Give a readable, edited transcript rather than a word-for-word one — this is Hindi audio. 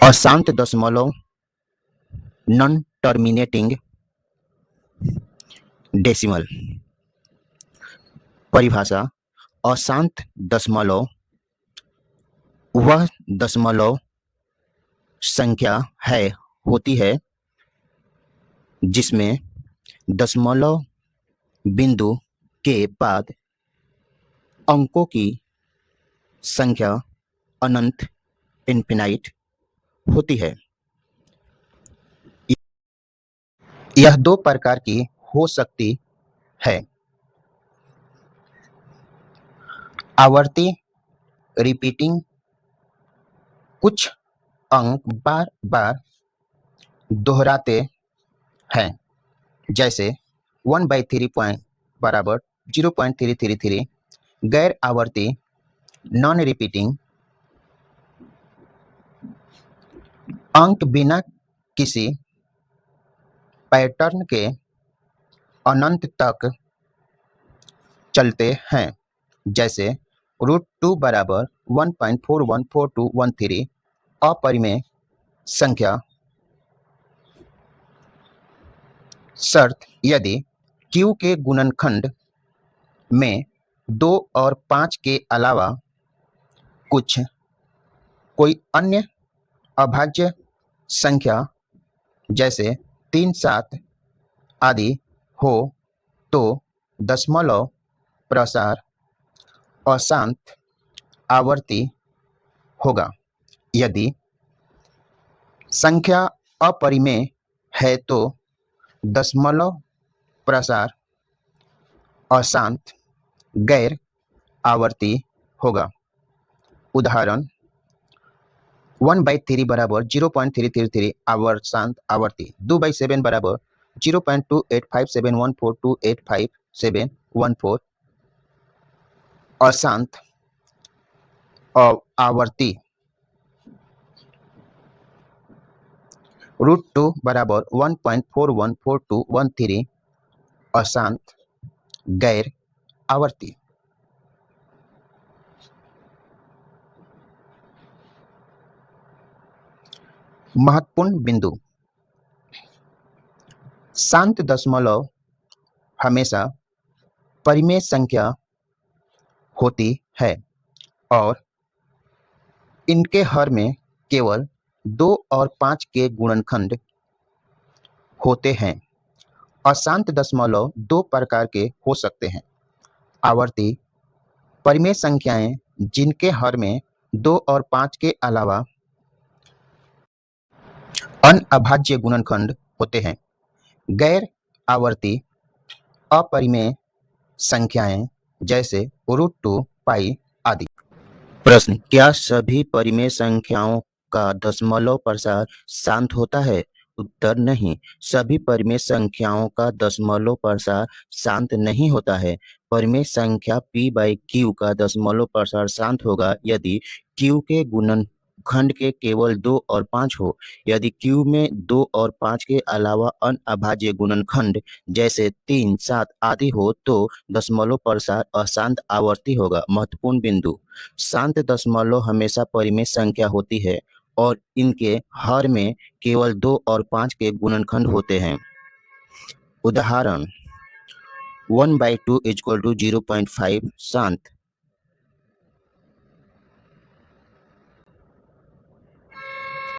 अशांत दशमलव नॉन टर्मिनेटिंग डेसिमल। परिभाषा: अशांत दशमलव वह दशमलव संख्या होती है जिसमें दशमलव बिंदु के बाद अंकों की संख्या अनंत इनफिनाइट होती है। यह दो प्रकार की हो सकती है: आवर्ती रिपीटिंग, कुछ अंक बार बार दोहराते हैं, जैसे 1/3 बराबर 0.333। गैर आवर्ती नॉन रिपीटिंग, अंक बिना किसी पैटर्न के अनंत तक चलते हैं, जैसे √2 बराबर 1.414213। अपरिमेय संख्या। शर्त: यदि Q के गुणनखंड में 2 और 5 के अलावा कोई अन्य अभाज्य संख्या जैसे 3, 7 आदि हो तो दशमलव प्रसार अशांत आवर्ती होगा। यदि संख्या अपरिमेय है तो दशमलव प्रसार अशांत गैर आवर्ती होगा। उदाहरण: 1/3 बराबर 0.333 अशांत आवर्ती। 2/7 बराबर 0.285714285714 अशांत आवर्ती। √2 बराबर 1.414213 अशांत गैर आवर्ती। महत्वपूर्ण बिंदु: शांत दशमलव हमेशा परिमेय संख्या होती है और इनके हर में केवल 2 और 5 के गुणनखंड होते हैं। अशांत दशमलव दो प्रकार के हो सकते हैं: आवर्ती परिमेय संख्याएं जिनके हर में 2 और 5 के अलावा अन्य अभाज्य गुणनखंड होते हैं। गैर आवर्ती अपरिमेय संख्याएं जैसे √2, पाई आदि। प्रश्न: क्या सभी परिमेय संख्याओं का दशमलव प्रसार शांत होता है? उत्तर: नहीं, सभी परिमेय संख्याओं का दशमलव प्रसार शांत नहीं होता है। परिमेय संख्या p/q का दशमलव प्रसार शांत होगा यदि q के गुणनखंड के केवल 2 और 5 हो। यदि q में 2 और 5 के अलावा अन्य अभाज्य गुणनखंड जैसे 3, 7 आदि हो तो दशमलव प्रसार अशांत आवर्ती होगा। महत्वपूर्ण बिंदु: शांत दशमलव हमेशा परिमेय संख्या होती है और इनके हर में केवल 2 और 5 के गुणनखंड होते हैं। उदाहरण: 1/2 = 0.5 शांत